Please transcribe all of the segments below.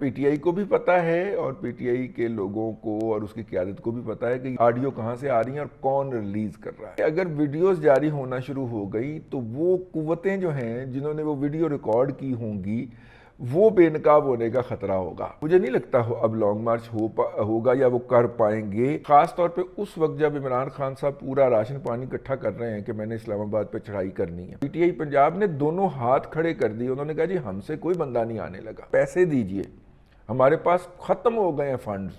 P T I کو بھی پتا ہے اور پی ٹی آئی کے لوگوں کو اور اس کی قیادت کو بھی پتا ہے کہ آڈیو کہاں سے آ رہی ہیں اور کون ریلیز کر رہا ہے۔ اگر ویڈیوز جاری ہونا شروع ہو گئی تو وہ قوتیں جو ہیں جنہوں نے وہ ویڈیو ریکارڈ کی ہوں گی وہ بے نقاب ہونے کا خطرہ ہوگا۔ مجھے نہیں لگتا اب لانگ مارچ ہوگا یا وہ کر پائیں گے، خاص طور پہ اس وقت جب عمران خان صاحب پورا راشن پانی اکٹھا کر رہے ہیں کہ میں نے اسلام آباد پہ چڑھائی کرنی ہے۔ پی ٹی آئی پنجاب نے دونوں ہاتھ کھڑے کر دیے، انہوں نے کہا جی ہم سے کوئی بندہ نہیں آنے لگا، پیسے دیجئے، ہمارے پاس ختم ہو گئے ہیں فنڈز۔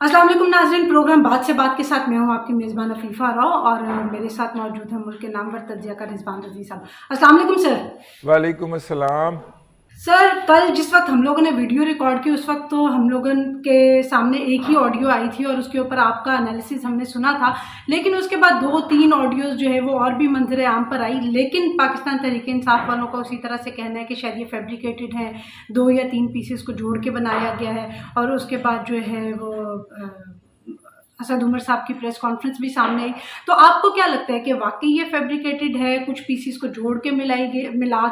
السلام علیکم ناظرین، پروگرام بات سے بات کے ساتھ میں ہوں آپ کی میزبان عفیفہ راؤ اور میرے ساتھ موجود ہیں ملک کے نامور تجزیہ کار رضوان رضوی صاحب۔ السلام علیکم سر۔ وعلیکم السلام۔ سر، کل جس وقت ہم لوگوں نے ویڈیو ریکارڈ کی اس وقت تو ہم لوگوں کے سامنے ایک ہی آڈیو آئی تھی اور اس کے اوپر آپ کا انالیسس ہم نے سنا تھا، لیکن اس کے بعد 2-3 آڈیوز جو ہے وہ اور بھی منظر عام پر آئی، لیکن پاکستان تحریک انصاف والوں کا اسی طرح سے کہنا ہے کہ شاید یہ فیبریکیٹڈ ہیں، 2 یا 3 پیسز کو جوڑ کے بنایا گیا ہے، اور اس کے بعد جو ہے وہ اسد عمر صاحب کی پریس کانفرنس بھی سامنے آئی۔ تو آپ کو کیا لگتا ہے کہ واقعی یہ فیبریکیٹڈ ہے، کچھ پیسز کو جوڑ کے ملا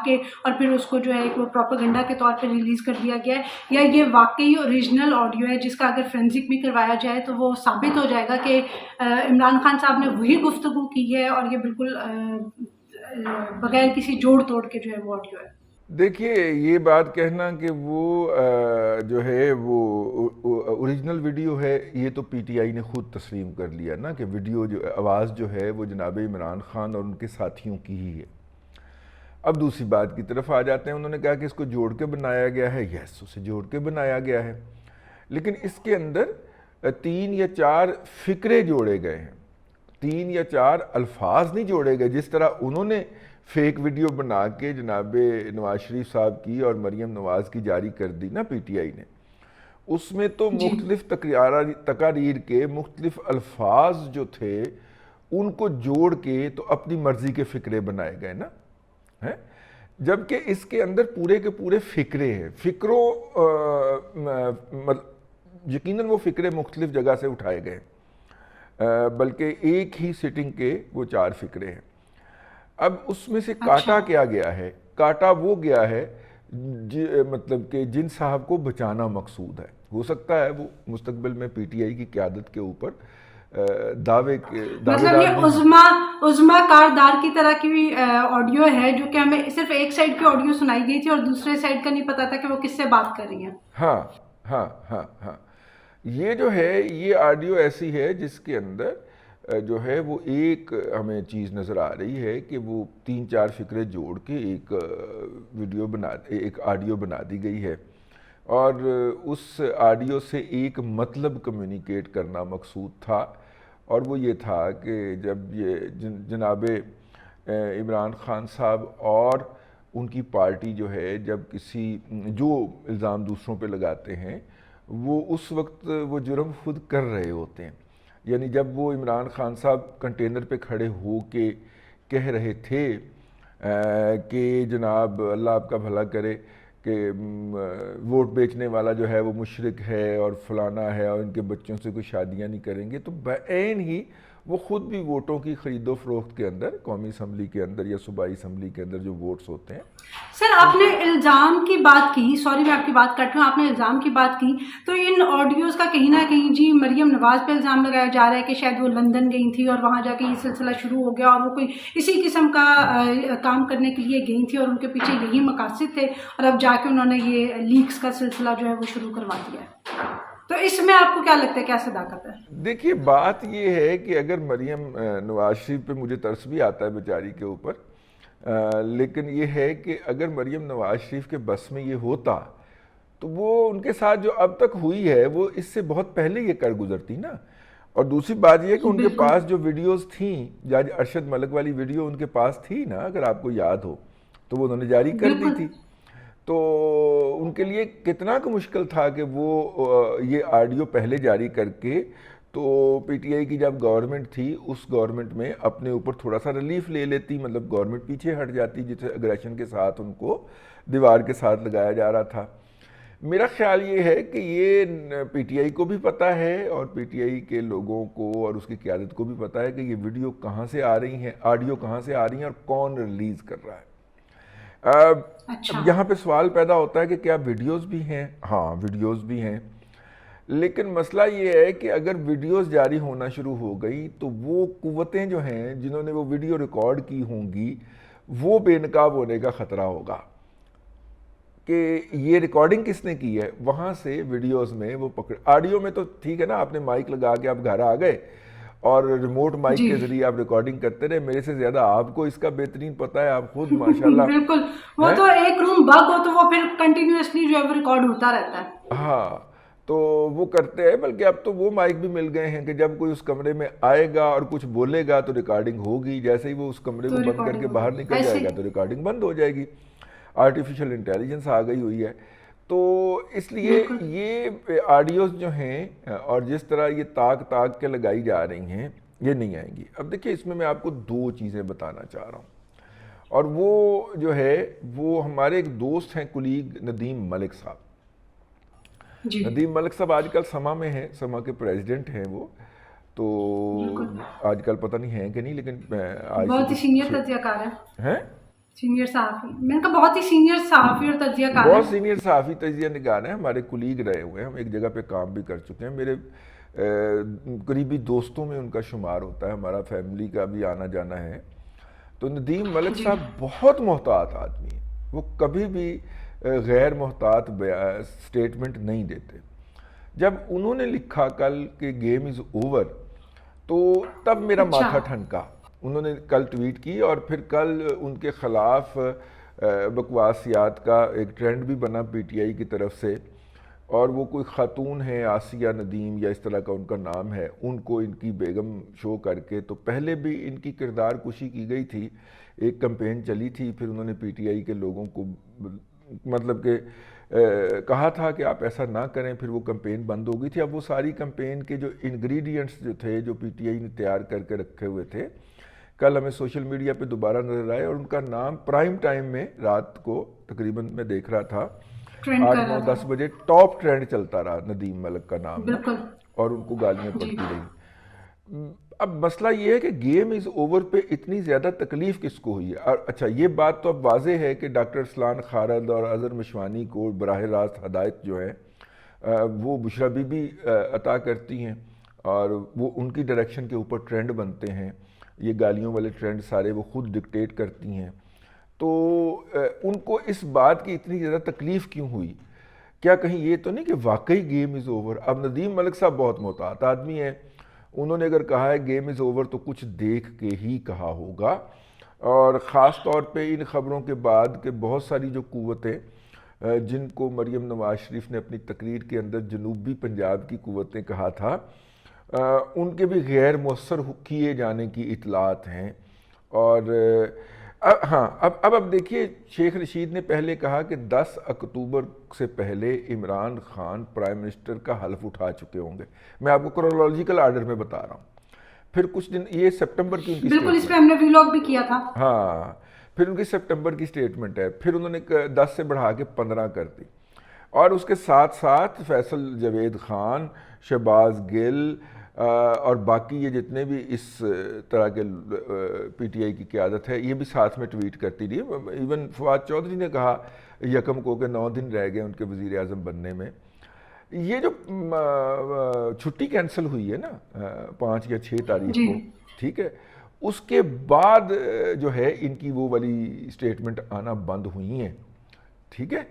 کے اور پھر اس کو جو ہے ایک پروپیگنڈا کے طور پہ ریلیز کر دیا گیا ہے، یا یہ واقعی اوریجنل آڈیو ہے جس کا اگر فرینزک بھی کروایا جائے تو وہ ثابت ہو جائے گا کہ عمران خان صاحب نے وہی گفتگو کی ہے اور یہ بالکل بغیر کسی جوڑ توڑ کے جو ہے وہ آڈیو ہے؟ دیکھیے، یہ بات کہنا کہ وہ جو ہے وہ اوریجنل ویڈیو ہے، یہ تو پی ٹی آئی نے خود تسلیم کر لیا نا کہ ویڈیو جو آواز جو ہے وہ جناب عمران خان اور ان کے ساتھیوں کی ہی ہے۔ اب دوسری بات کی طرف آ جاتے ہیں، انہوں نے کہا کہ اس کو جوڑ کے بنایا گیا ہے، یس اسے جوڑ کے بنایا گیا ہے، لیکن اس کے اندر 3 یا 4 فکرے جوڑے گئے ہیں، 3 یا 4 الفاظ نہیں جوڑے گئے۔ جس طرح انہوں نے فیک ویڈیو بنا کے جناب نواز شریف صاحب کی اور مریم نواز کی جاری کر دی نا پی ٹی آئی نے، اس میں تو مختلف تقاریر کے مختلف الفاظ جو تھے ان کو جوڑ کے تو اپنی مرضی کے فکرے بنائے گئے نا، جبکہ اس کے اندر پورے کے پورے فکرے ہیں۔ فکروں یقیناً وہ فکرے مختلف جگہ سے اٹھائے گئے، بلکہ ایک ہی سٹنگ کے وہ 4 فکرے ہیں۔ اب اس میں سے کاٹا کیا گیا ہے؟ کاٹا وہ گیا ہے مطلب کہ جن صاحب کو بچانا مقصود ہے۔ ہو سکتا ہے وہ مستقبل میں پی ٹی آئی کی قیادت کے اوپر مطلب یہ عظما کاردار کی طرح کی آڈیو ہے جو کہ ہمیں صرف ایک سائیڈ کی آڈیو سنائی گئی تھی اور دوسرے سائیڈ کا نہیں پتا تھا کہ وہ کس سے بات کر رہی ہیں۔ ہاں، یہ جو ہے یہ آڈیو ایسی ہے جس کے اندر جو ہے وہ ایک ہمیں چیز نظر آ رہی ہے کہ وہ 3-4 فکرے جوڑ کے ایک آڈیو بنا دی گئی ہے، اور اس آڈیو سے ایک مطلب کمیونیکیٹ کرنا مقصود تھا، اور وہ یہ تھا کہ جب یہ جناب عمران خان صاحب اور ان کی پارٹی جو ہے جب جو الزام دوسروں پہ لگاتے ہیں وہ اس وقت وہ جرم خود کر رہے ہوتے ہیں، یعنی جب وہ عمران خان صاحب کنٹینر پہ کھڑے ہو کے کہہ رہے تھے کہ جناب اللہ آپ کا بھلا کرے کہ ووٹ بیچنے والا جو ہے وہ مشرک ہے اور فلانا ہے اور ان کے بچوں سے کوئی شادیاں نہیں کریں گے، تو بعین ہی وہ خود بھی ووٹوں کی خرید و فروخت کے اندر قومی اسمبلی کے اندر یا صوبائی اسمبلی کے اندر جو ووٹس ہوتے ہیں۔ سر، آپ نے الزام کی بات کی، سوری میں آپ کی بات کٹ رہا ہوں، آپ نے الزام کی بات کی تو ان آڈیوز کا کہیں نہ کہیں جی مریم نواز پہ الزام لگایا جا رہا ہے کہ شاید وہ لندن گئی تھی اور وہاں جا کے یہ سلسلہ شروع ہو گیا اور وہ کوئی اسی قسم کا کام کرنے کے لیے گئی تھی اور ان کے پیچھے یہی مقاصد تھے، اور اب جا کے انہوں نے یہ لیکس کا سلسلہ جو ہے وہ شروع کروا دیا ہے۔ تو اس میں آپ کو کیا لگتا ہے کیا صداقت ہے؟ دیکھیے، بات یہ ہے کہ اگر مریم نواز شریف پہ مجھے ترس بھی آتا ہے بیچاری کے اوپر، لیکن یہ ہے کہ اگر مریم نواز شریف کے بس میں یہ ہوتا تو وہ ان کے ساتھ جو اب تک ہوئی ہے وہ اس سے بہت پہلے یہ کر گزرتی نا۔ اور دوسری بات یہ کہ ان کے پاس جو ویڈیوز تھیں، جج ارشد ملک والی ویڈیو ان کے پاس تھی نا، اگر آپ کو یاد ہو تو وہ انہوں نے جاری کر دی تھی، تو ان کے لیے کتنا کا مشکل تھا کہ وہ یہ آڈیو پہلے جاری کر کے، تو پی ٹی آئی کی جب گورنمنٹ تھی اس گورنمنٹ میں اپنے اوپر تھوڑا سا ریلیف لے لیتی، مطلب گورنمنٹ پیچھے ہٹ جاتی جسے اگریشن کے ساتھ ان کو دیوار کے ساتھ لگایا جا رہا تھا۔ میرا خیال یہ ہے کہ یہ پی ٹی آئی کو بھی پتا ہے اور پی ٹی آئی کے لوگوں کو اور اس کی قیادت کو بھی پتا ہے کہ یہ ویڈیو کہاں سے آ رہی ہیں، آڈیو کہاں سے آ رہی ہیں اور کون ریلیز کر رہا ہے۔ اچھا اب یہاں پہ سوال پیدا ہوتا ہے کہ کیا ویڈیوز بھی ہیں؟ ہاں ویڈیوز بھی ہیں، لیکن مسئلہ یہ ہے کہ اگر ویڈیوز جاری ہونا شروع ہو گئی تو وہ قوتیں جو ہیں جنہوں نے وہ ویڈیو ریکارڈ کی ہوں گی وہ بے نقاب ہونے کا خطرہ ہوگا کہ یہ ریکارڈنگ کس نے کی ہے، وہاں سے ویڈیوز میں وہ پکڑ، آڈیو میں تو ٹھیک ہے نا، آپ نے مائک لگا کے آپ گھر آ گئے اور ریموٹ مائک جی کے ذریعے آپ ریکارڈنگ کرتے رہے، میرے سے زیادہ آپ کو اس کا بہترین پتہ ہے، آپ خود ماشاءاللہ بالکل، وہ ہیں۔ تو ایک روم بگ ہو تو وہ پھر کنٹینیوسلی جو ہے وہ ریکارڈ ہوتا رہتا ہے. ہاں تو وہ کرتے ہیں، بلکہ اب تو وہ مائک بھی مل گئے ہیں کہ جب کوئی اس کمرے میں آئے گا اور کچھ بولے گا تو ریکارڈنگ ہوگی، جیسے ہی وہ اس کمرے کو تو بند کر ریکارڈنگ کے باہر ہوگی نکل ایسے. جائے گا تو ریکارڈنگ بند ہو جائے گی، آرٹیفیشل انٹیلیجنس آ گئی ہوئی ہے. تو اس لیے بالکل یہ آڈیوز جو ہیں اور جس طرح یہ تاک تاک کے لگائی جا رہی ہیں یہ نہیں آئیں گی. اب دیکھیں اس میں آپ کو دو چیزیں بتانا چاہ رہا ہوں، اور وہ جو ہے وہ ہمارے ایک دوست ہیں کولیگ ندیم ملک صاحب. جی ندیم ملک صاحب آج کل سما میں ہیں، سما کے پریزیڈنٹ ہیں وہ، تو بالکل آج کل پتہ نہیں ہیں کہ نہیں، لیکن آج سے بہت ہی کچھ سینئر تجزیہ کار ہے، ہیں، سینئر صحافی، میں نے کہا بہت ہی سینئر صحافی اور تجزیہ کار بہت ہے. سینئر صحافی تجزیہ نگار ہیں، ہمارے کولیگ رہے ہوئے ہیں، ہم ایک جگہ پہ کام بھی کر چکے ہیں، میرے قریبی دوستوں میں ان کا شمار ہوتا ہے، ہمارا فیملی کا بھی آنا جانا ہے. تو ندیم ملک جی صاحب بہت محتاط آدمی ہیں، وہ کبھی بھی غیر محتاط سٹیٹمنٹ نہیں دیتے. جب انہوں نے لکھا کل کہ گیم از اوور تو تب میرا اچھا ماتھا ٹھنکا. انہوں نے کل ٹویٹ کی اور پھر کل ان کے خلاف بکواسیات کا ایک ٹرینڈ بھی بنا پی ٹی آئی کی طرف سے، اور وہ کوئی خاتون ہیں آسیہ ندیم یا اس طرح کا ان کا نام ہے، ان کو ان کی بیگم شو کر کے، تو پہلے بھی ان کی کردار کشی کی گئی تھی، ایک کمپین چلی تھی، پھر انہوں نے پی ٹی آئی کے لوگوں کو مطلب کہ کہا تھا کہ آپ ایسا نہ کریں، پھر وہ کمپین بند ہو گئی تھی. اب وہ ساری کمپین کے جو انگریڈینٹس جو تھے جو پی ٹی آئی نے تیار کر کے رکھے ہوئے تھے کل ہمیں سوشل میڈیا پہ دوبارہ نظر آئے، اور ان کا نام پرائم ٹائم میں رات کو تقریباً میں دیکھ رہا تھا ٹرینڈ 8 کر 9 رہا 10 تھا. بجے ٹاپ ٹرینڈ چلتا رہا ندیم ملک کا نام نا، بالکل اور ان کو گالیاں جی پڑتی رہی. اب مسئلہ یہ ہے کہ گیم از اوور پہ اتنی زیادہ تکلیف کس کو ہوئی ہے؟ اور اچھا یہ بات تو اب واضح ہے کہ ڈاکٹر اسلان خالد اور اظہر مشوانی کو براہ راست ہدایت جو ہے وہ بشرا بی بی عطا کرتی ہیں، اور وہ ان کی ڈائریکشن کے اوپر ٹرینڈ بنتے ہیں، یہ گالیوں والے ٹرینڈ سارے وہ خود ڈکٹیٹ کرتی ہیں. تو ان کو اس بات کی اتنی زیادہ تکلیف کیوں ہوئی؟ کیا کہیں یہ تو نہیں کہ واقعی گیم از اوور؟ اب ندیم ملک صاحب بہت محتاط آدمی ہیں، انہوں نے اگر کہا ہے گیم از اوور تو کچھ دیکھ کے ہی کہا ہوگا، اور خاص طور پہ ان خبروں کے بعد کہ بہت ساری جو قوتیں جن کو مریم نواز شریف نے اپنی تقریر کے اندر جنوبی پنجاب کی قوتیں کہا تھا، ان کے بھی غیر مؤثر کیے جانے کی اطلاعات ہیں. اور ہاں اب دیکھیے شیخ رشید نے پہلے کہا کہ 10 اکتوبر سے پہلے عمران خان پرائم منسٹر کا حلف اٹھا چکے ہوں گے. میں آپ کو کرونالوجیکل آرڈر میں بتا رہا ہوں. پھر کچھ دن یہ سپٹمبر کی ان کی بالکل، اس پہ سٹیٹمنٹ، ہم نے ویلاگ بھی کیا تھا. ہاں پھر ان کی سپٹمبر کی سٹیٹمنٹ ہے، پھر انہوں نے 10 سے بڑھا کے 15 کر دی، اور اس کے ساتھ ساتھ فیصل جاوید خان، شہباز گل اور باقی یہ جتنے بھی اس طرح کے پی ٹی آئی کی قیادت ہے یہ بھی ساتھ میں ٹویٹ کرتی رہی. ایون فواد چودھری نے کہا یکم کو کہ 9 دن رہ گئے ان کے وزیر اعظم بننے میں. یہ جو چھٹی کینسل ہوئی ہے نا 5 یا 6 تاریخ جی کو، ٹھیک ہے، اس کے بعد جو ہے ان کی وہ والی سٹیٹمنٹ آنا بند ہوئی ہیں، ٹھیک ہے.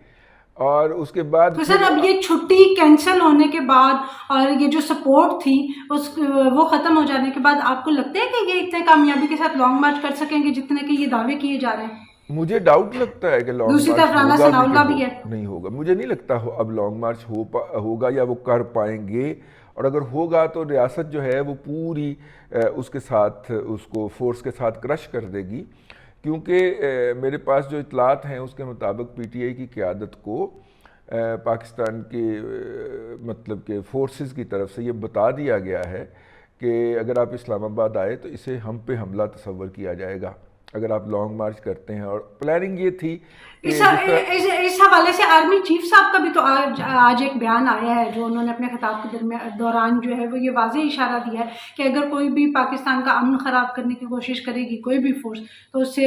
اور اس کے بعد تو سر اب یہ چھٹی کینسل ہونے کے بعد اور یہ جو سپورٹ تھی وہ ختم ہو جانے کے بعد آپ کو لگتا ہے کہ یہ اتنے کامیابی کے ساتھ لانگ مارچ کر سکیں گے جتنے کہ یہ دعوے کیے جا رہے ہیں؟ مجھے ڈاؤٹ لگتا ہے کہ لانگ دوسری مارچ طرف رانا ہوگا ثناء اللہ بھی ہے. نہیں ہوگا. مجھے نہیں لگتا اب لانگ مارچ ہوگا یا وہ کر پائیں گے، اور اگر ہوگا تو ریاست جو ہے وہ پوری اس کے ساتھ اس کو فورس کے ساتھ کرش کر دے گی. کیونکہ میرے پاس جو اطلاعات ہیں اس کے مطابق پی ٹی آئی کی قیادت کو پاکستان کے مطلب کہ فورسز کی طرف سے یہ بتا دیا گیا ہے کہ اگر آپ اسلام آباد آئے تو اسے ہم پہ حملہ تصور کیا جائے گا اگر آپ لانگ مارچ کرتے ہیں. اور پلاننگ یہ تھی کہ اس حوالے سے آرمی چیف صاحب کا بھی تو آج ایک بیان آیا ہے جو انہوں نے اپنے خطاب کے دوران جو ہے وہ یہ واضح اشارہ دیا ہے کہ اگر کوئی بھی پاکستان کا امن خراب کرنے کی کوشش کرے گی کوئی بھی فورس تو اس سے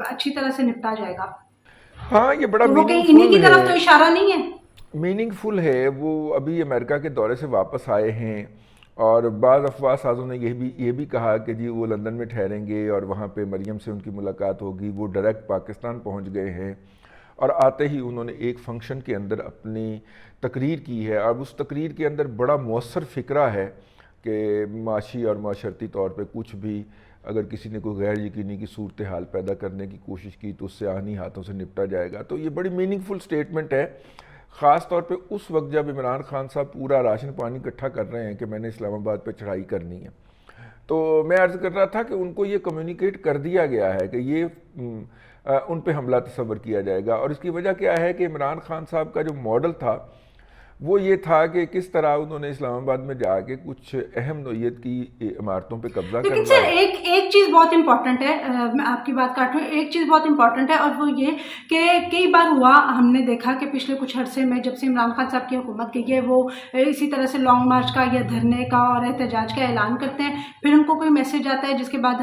اچھی طرح سے نپٹا جائے گا. ہاں یہ بڑا تو وہ کہیں میننگ انہیں کی فل طرف تو ہے، اشارہ نہیں ہے؟ میننگ فل ہے. وہ ابھی امریکہ کے دورے سے واپس آئے ہیں اور بعض افواہ سازوں نے یہ بھی کہا کہ جی وہ لندن میں ٹھہریں گے اور وہاں پہ مریم سے ان کی ملاقات ہوگی. وہ ڈائریکٹ پاکستان پہنچ گئے ہیں اور آتے ہی انہوں نے ایک فنکشن کے اندر اپنی تقریر کی ہے اور اس تقریر کے اندر بڑا مؤثر فکرہ ہے کہ معاشی اور معاشرتی طور پہ کچھ بھی اگر کسی نے کوئی غیر یقینی کی صورتحال پیدا کرنے کی کوشش کی تو اس سے آہنی ہاتھوں سے نپٹا جائے گا. تو یہ بڑی میننگ فل سٹیٹمنٹ ہے، خاص طور پہ اس وقت جب عمران خان صاحب پورا راشن پانی اکٹھا کر رہے ہیں کہ میں نے اسلام آباد پہ چڑھائی کرنی ہے. تو میں عرض کر رہا تھا کہ ان کو یہ کمیونیکیٹ کر دیا گیا ہے کہ یہ ان پہ حملہ تصور کیا جائے گا. اور اس کی وجہ کیا ہے کہ عمران خان صاحب کا جو ماڈل تھا وہ یہ تھا کہ کس طرح انہوں نے اسلام آباد میں جا کے کچھ اہم نوعیت کی عمارتوں پہ قبضہ لیکن کرنا سر ہے. ایک چیز بہت امپورٹنٹ ہے، میں آپ کی بات کاٹ رہی ہوں، ایک چیز بہت امپورٹنٹ ہے اور وہ یہ کہ کئی بار ہوا ہم نے دیکھا کہ پچھلے کچھ عرصے میں جب سے عمران خان صاحب کی حکومت گئی ہے وہ اسی طرح سے لانگ مارچ کا یا دھرنے کا اور احتجاج کا اعلان کرتے ہیں، پھر ان کو کوئی میسج آتا ہے جس کے بعد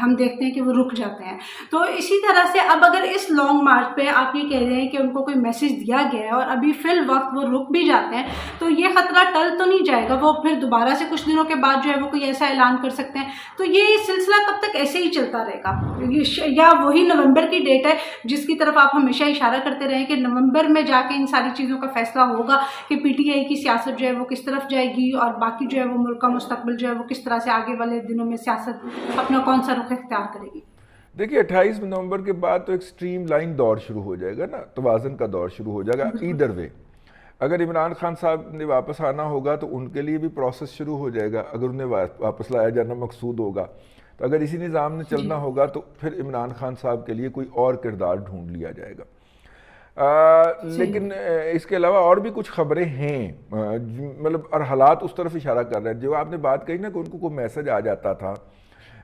ہم دیکھتے ہیں کہ وہ رک جاتے ہیں. تو اسی طرح سے اب اگر اس لانگ مارچ پہ آپ یہ کہہ رہے ہیں کہ ان کو کوئی میسج دیا گیا ہے اور ابھی فی الوقت وہ رک بھی جاتے ہیں تو یہ خطرہ ٹل تو نہیں جائے گا؟ وہ پھر دوبارہ سے کچھ دنوں کے بعد جو ہے وہ کوئی ایسا اعلان کر سکتے ہیں. تو یہ سلسلہ کب تک ایسے ہی چلتا رہے گا؟ یا وہی نومبر کی ڈیٹ ہے جس کی طرف آپ ہمیشہ اشارہ کرتے رہے کہ نومبر میں جا کے ان ساری چیزوں کا فیصلہ ہوگا کہ پی ٹی آئی کی سیاست جو ہے وہ کس طرف جائے گی اور باقی جو ہے وہ ملک کا مستقبل جو ہے وہ کس طرح سے آگے والے دنوں میں سیاست اپنا کون سا رخ اختیار کرے گی؟ دیکھیے 28 نومبر کے بعد تو ایک سٹریم لائن دور شروع ہو جائے گا نا، توازن کا دور شروع ہو جائے گا. ایدر وے اگر عمران خان صاحب نے واپس آنا ہوگا تو ان کے لیے بھی پروسیس شروع ہو جائے گا، اگر انہیں واپس لایا جانا مقصود ہوگا تو اگر اسی نظام نے چلنا ہوگا تو پھر عمران خان صاحب کے لیے کوئی اور کردار ڈھونڈ لیا جائے گا. لیکن اس کے علاوہ اور بھی کچھ خبریں ہیں، مطلب اور حالات اس طرف اشارہ کر رہے ہیں. جو آپ نے بات کہی نا کہ ان کو کوئی میسج آ جاتا تھا،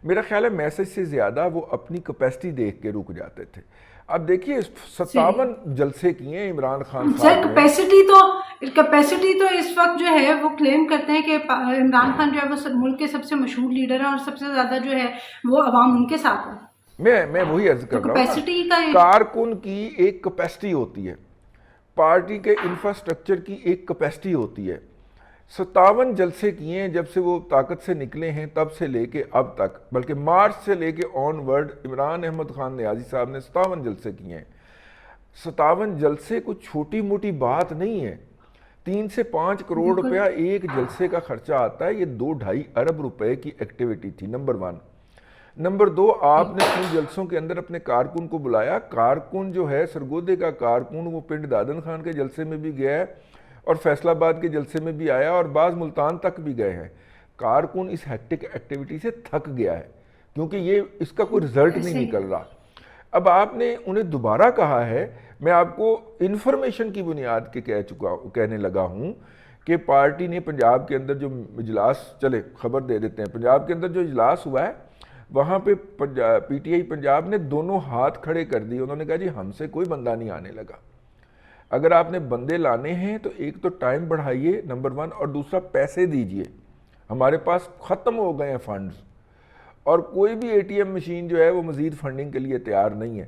میرا خیال ہے میسج سے زیادہ وہ اپنی کیپیسٹی دیکھ کے رک جاتے تھے. اب دیکھیے 57 جلسے کیے ہیں عمران خان سر. صاحب نے. کیپیسٹی تو اس وقت جو ہے وہ کلیم کرتے ہیں کہ عمران خان جو ہے وہ ملک کے سب سے مشہور لیڈر ہیں اور سب سے زیادہ جو ہے وہ عوام ان کے ساتھ ہے. میں وہی عرض کر رہا ہوں، کارکن کی ایک کیپیسٹی ہوتی ہے، پارٹی کے انفراسٹرکچر کی ایک کیپیسٹی ہوتی ہے. 57 جلسے کیے ہیں جب سے وہ طاقت سے نکلے ہیں تب سے لے کے اب تک، بلکہ مارچ سے لے کے آن ورڈ عمران احمد خان نیازی صاحب نے 57 جلسے کیے ہیں. 57 جلسے کوئی چھوٹی موٹی بات نہیں ہے. 3 سے 5 کروڑ روپیہ ایک جلسے کا خرچہ آتا ہے. یہ 2-2.5 ارب روپے کی ایکٹیویٹی تھی، نمبر 1. نمبر 2، آپ نے اپنے جلسوں کے اندر اپنے کارکن کو بلایا. کارکن جو ہے سرگودے کا کارکن وہ پنڈ دادن خان کے جلسے میں بھی گیا ہے اور فیصل آباد کے جلسے میں بھی آیا اور بعض ملتان تک بھی گئے ہیں. کارکن اس ہیکٹک ایکٹیویٹی سے تھک گیا ہے کیونکہ یہ اس کا کوئی رزلٹ نہیں نکل رہا. اب آپ نے انہیں دوبارہ کہا ہے، میں آپ کو انفارمیشن کی بنیاد کے کہنے لگا ہوں کہ پارٹی نے پنجاب کے اندر جو اجلاس چلے، خبر دے دیتے ہیں، پنجاب کے اندر جو اجلاس ہوا ہے وہاں پہ پی ٹی آئی پنجاب نے دونوں ہاتھ کھڑے کر دیے. انہوں نے کہا جی ہم سے کوئی بندہ نہیں آنے لگا. اگر آپ نے بندے لانے ہیں تو ایک تو ٹائم بڑھائیے نمبر 1، اور دوسرا پیسے دیجئے. ہمارے پاس ختم ہو گئے ہیں فنڈز اور کوئی بھی اے ٹی ایم مشین جو ہے وہ مزید فنڈنگ کے لیے تیار نہیں ہے.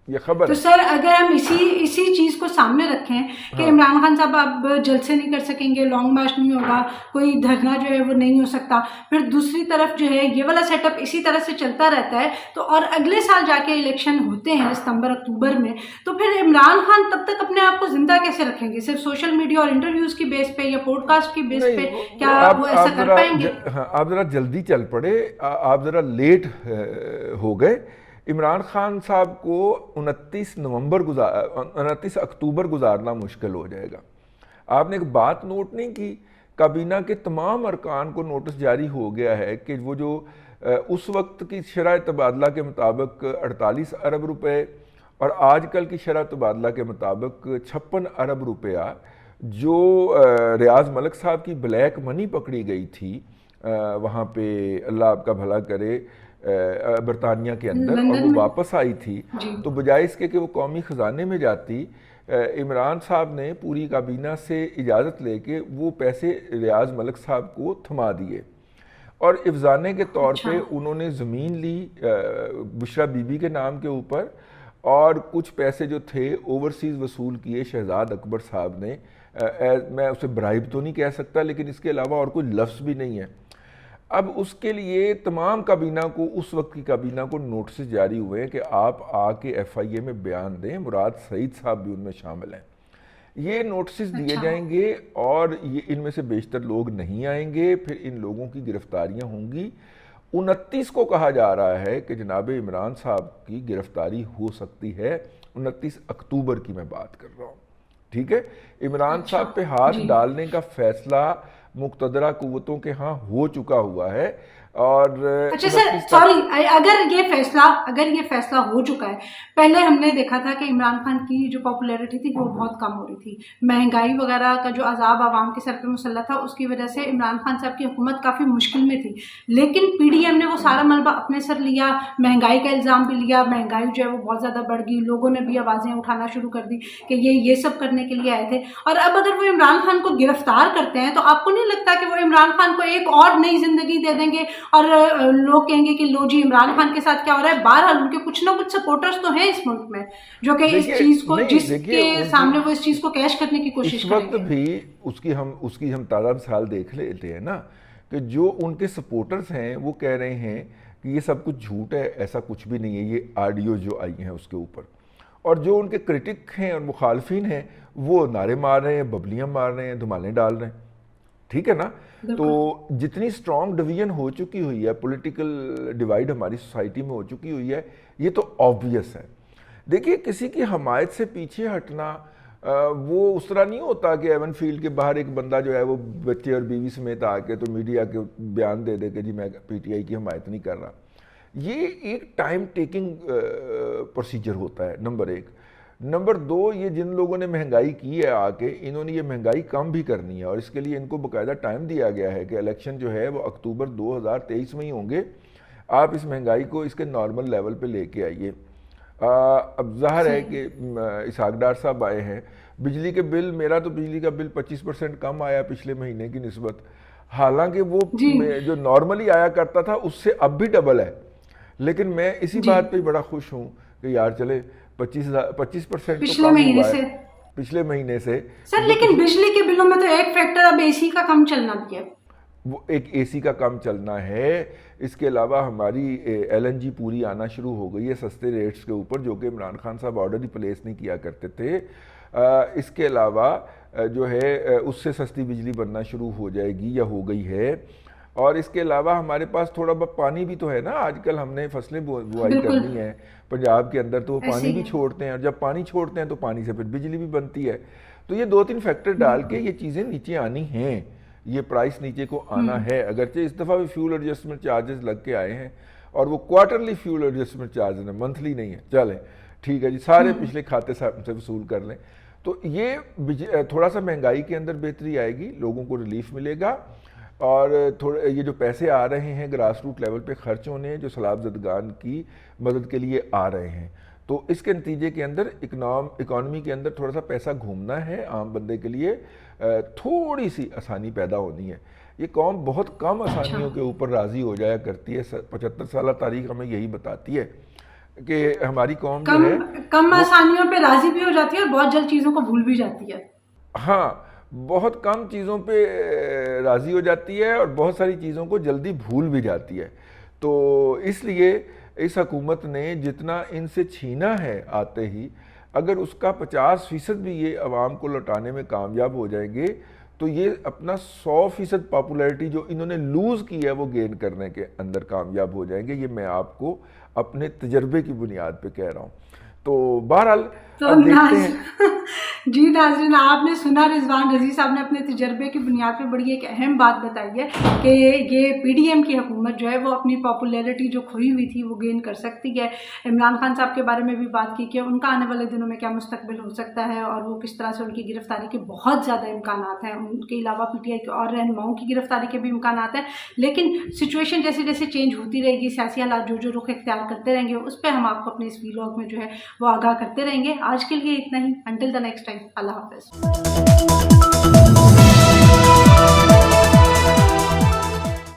یہ خبر. تو سر اگر ہم اسی چیز کو سامنے رکھیں کہ عمران خان صاحب اب جلسے نہیں کر سکیں گے، لانگ مارچ نہیں ہوگا، کوئی دھرنا جو ہے وہ نہیں ہو سکتا، پھر دوسری طرف جو ہے یہ والا سیٹ اپ اسی طرح سے چلتا رہتا ہے تو اور اگلے سال جا کے الیکشن ہوتے ہیں ستمبر اکتوبر میں، تو پھر عمران خان تب تک اپنے آپ کو زندہ کیسے رکھیں گے؟ صرف سوشل میڈیا اور انٹرویوز کی بیس پہ یا پوڈ کاسٹ کی بیس پہ کیا وہ ایسا کر پائیں گے؟ آپ ذرا جلدی چل پڑے، آپ ذرا لیٹ ہو گئے. عمران خان صاحب کو 29 اکتوبر گزارنا مشکل ہو جائے گا. آپ نے ایک بات نوٹ نہیں کی، کابینہ کے تمام ارکان کو نوٹس جاری ہو گیا ہے کہ وہ جو اس وقت کی شرح تبادلہ کے مطابق 48 ارب روپے اور آج کل کی شرح تبادلہ کے مطابق 56 ارب روپیہ جو ریاض ملک صاحب کی بلیک منی پکڑی گئی تھی وہاں پہ، اللہ آپ کا بھلا کرے، برطانیہ کے اندر، اور وہ واپس آئی تھی، تو بجائے اس کے کہ وہ قومی خزانے میں جاتی، عمران صاحب نے پوری کابینہ سے اجازت لے کے وہ پیسے ریاض ملک صاحب کو تھما دیے اور افزانے کے طور پہ انہوں نے زمین لی بشرا بی بی کے نام کے اوپر اور کچھ پیسے جو تھے اوورسیز وصول کیے شہزاد اکبر صاحب نے. میں اسے برائب تو نہیں کہہ سکتا لیکن اس کے علاوہ اور کوئی لفظ بھی نہیں ہے. اب اس کے لیے تمام کابینہ کو, اس وقت کی کابینہ کو نوٹسز جاری ہوئے ہیں کہ آپ آ کے ایف آئی اے میں بیان دیں. مراد سعید صاحب بھی ان میں شامل ہیں. یہ نوٹسز دیے جائیں گے اور یہ ان میں سے بیشتر لوگ نہیں آئیں گے. پھر ان لوگوں کی گرفتاریاں ہوں گی. 29 کو کہا جا رہا ہے کہ جناب عمران صاحب کی گرفتاری ہو سکتی ہے. 29 اکتوبر کی میں بات کر رہا ہوں. ٹھیک ہے, عمران صاحب پہ ہاتھ ڈالنے کا فیصلہ مقتدرہ قوتوں کے ہاں ہو چکا ہوا ہے. اور اچھا سر سوری, اگر یہ فیصلہ ہو چکا ہے, پہلے ہم نے دیکھا تھا کہ عمران خان کی جو پاپولیرٹی تھی وہ بہت کم ہو رہی تھی. مہنگائی وغیرہ کا جو عذاب عوام کے سر پہ مسلط تھا اس کی وجہ سے عمران خان صاحب کی حکومت کافی مشکل میں تھی. لیکن پی ڈی ایم نے وہ سارا ملبہ اپنے سر لیا, مہنگائی کا الزام بھی لیا, مہنگائی جو ہے وہ بہت زیادہ بڑھ گئی, لوگوں نے بھی آوازیں اٹھانا شروع کر دی کہ یہ سب کرنے کے لیے آئے تھے. اور اب اگر وہ عمران خان کو گرفتار کرتے ہیں تو آپ کو نہیں لگتا کہ وہ عمران خان کو ایک اور نئی زندگی دے دیں گے اور لوگ کہیں گے کہ لو جی عمران خان کے ساتھ کیا ہو رہا ہے؟ بہرحال ان کے کچھ نہ کچھ سپورٹرز تو ہیں اس ملک میں جو کہ اس چیز کو, جس کے سامنے وہ اس چیز کو کیش کرنے کی کوشش کریں گے. اس وقت بھی اس کی ہم تازہ مثال دیکھ لیتے ہیں نا کہ جو ان کے سپورٹرز ہیں وہ کہہ رہے ہیں کہ یہ سب کچھ جھوٹ ہے, ایسا کچھ بھی نہیں ہے, یہ آڈیو جو آئی ہیں اس کے اوپر. اور جو ان کے کرٹک ہیں اور مخالفین ہیں وہ نعرے مار رہے ہیں, ببلیاں مار رہے ہیں, دھمالیں ڈال رہے ہیں. ٹھیک ہے نا. تو جتنی سٹرونگ ڈویژن ہو چکی ہوئی ہے, پولیٹیکل ڈیوائیڈ ہماری سوسائٹی میں ہو چکی ہوئی ہے, یہ تو آبویس ہے. دیکھیے کسی کی حمایت سے پیچھے ہٹنا وہ اس طرح نہیں ہوتا کہ ایون فیلڈ کے باہر ایک بندہ جو ہے وہ بچے اور بیوی سمیت آ کے تو میڈیا کے بیان دے دے کہ جی میں پی ٹی آئی کی حمایت نہیں کر رہا. یہ ایک ٹائم ٹیکنگ پروسیجر ہوتا ہے, نمبر 1. نمبر 2, یہ جن لوگوں نے مہنگائی کی ہے آ کے, انہوں نے یہ مہنگائی کم بھی کرنی ہے اور اس کے لیے ان کو باقاعدہ ٹائم دیا گیا ہے کہ الیکشن جو ہے وہ اکتوبر 2023 میں ہی ہوں گے. آپ اس مہنگائی کو اس کے نارمل لیول پہ لے کے آئیے. اب ظاہر ہے کہ اسحاق ڈار صاحب آئے ہیں. بجلی کے بل, میرا تو بجلی کا بل 25% کم آیا پچھلے مہینے کی نسبت, حالانکہ وہ جو نارملی آیا کرتا تھا اس سے اب بھی ڈبل ہے. لیکن میں اسی بات پہ بڑا خوش ہوں کہ یار چلے 25% پچھلے مہینے سے. سر لیکن بجلی کے بلوں میں تو ایک فیکٹر اب اے سی کا کم چلنا بھی ہے, وہ ایک اے سی کا کم چلنا ہے. اس کے علاوہ ہماری ایل این جی پوری آنا شروع ہو گئی ہے سستے ریٹس کے اوپر, جو کہ عمران خان صاحب آرڈر ہی پلیس نہیں کیا کرتے تھے. اس کے علاوہ جو ہے اس سے سستی بجلی بننا شروع ہو جائے گی یا ہو گئی ہے. اور اس کے علاوہ ہمارے پاس تھوڑا بہت پانی بھی تو ہے نا. آج کل ہم نے فصلیں بوائی کرنی ہے پنجاب کے اندر, تو وہ پانی بھی چھوڑتے ہیں, اور جب پانی چھوڑتے ہیں تو پانی سے پھر بجلی بھی بنتی ہے. تو یہ 2-3 فیکٹر ڈال کے یہ چیزیں نیچے آنی ہیں, یہ پرائس نیچے کو آنا ہے. اگرچہ اس دفعہ بھی فیول ایڈجسٹمنٹ چارجز لگ کے آئے ہیں اور وہ کوارٹرلی فیول ایڈجسٹمنٹ چارجز ہیں, منتھلی نہیں ہے. چلیں ٹھیک ہے جی, سارے پچھلے کھاتے سے وصول کر لیں. تو یہ تھوڑا سا مہنگائی کے اندر بہتری آئے گی, لوگوں کو ریلیف ملے گا. اور تھوڑے یہ جو پیسے آ رہے ہیں گراس روٹ لیول پہ خرچ ہونے, جو سیلاب زدگان کی مدد کے لیے آ رہے ہیں, تو اس کے نتیجے کے اندر اکانومی کے اندر تھوڑا سا پیسہ گھومنا ہے عام بندے کے لیے, تھوڑی سی آسانی پیدا ہونی ہے. یہ قوم بہت کم آسانیوں کے اوپر راضی ہو جایا کرتی ہے. 75 سالہ تاریخ ہمیں یہی بتاتی ہے کہ ہماری قوم جو ہے کم آسانیوں پہ راضی بھی ہو جاتی ہے اور بہت جلد چیزوں کو بھول بھی جاتی ہے. ہاں, بہت کم چیزوں پہ راضی ہو جاتی ہے اور بہت ساری چیزوں کو جلدی بھول بھی جاتی ہے. تو اس لیے اس حکومت نے جتنا ان سے چھینا ہے آتے ہی, اگر اس کا 50% بھی یہ عوام کو لوٹانے میں کامیاب ہو جائیں گے تو یہ اپنا 100% پاپولیرٹی جو انہوں نے لوز کی ہے وہ گین کرنے کے اندر کامیاب ہو جائیں گے. یہ میں آپ کو اپنے تجربے کی بنیاد پہ کہہ رہا ہوں. تو بہرحال دیکھتے ہیں. جی ناظرین, آپ نے سنا رضوان رضی صاحب نے اپنے تجربے کی بنیاد پہ بڑی ایک اہم بات بتائی ہے کہ یہ پی ڈی ایم کی حکومت جو ہے وہ اپنی پاپولیرٹی جو کھوئی ہوئی تھی وہ گین کر سکتی ہے. عمران خان صاحب کے بارے میں بھی بات کی کہ ان کا آنے والے دنوں میں کیا مستقبل ہو سکتا ہے اور وہ کس طرح سے ان کی گرفتاری کے بہت زیادہ امکانات ہیں. ان کے علاوہ پی ٹی آئی کے اور رہنماؤں کی گرفتاری کے بھی امکانات ہیں. لیکن سچویشن جیسے جیسے چینج ہوتی رہے گی, سیاسی حالات جو رخ اختیار کرتے رہیں گے, اس پہ ہم آپ کو اپنے اس ویلاگ میں جو ہے وہ آگاہ کرتے رہیں گے. آج کے لیے اتنا ہی. انٹل دا نیکسٹ ٹائم, اللہ حافظ.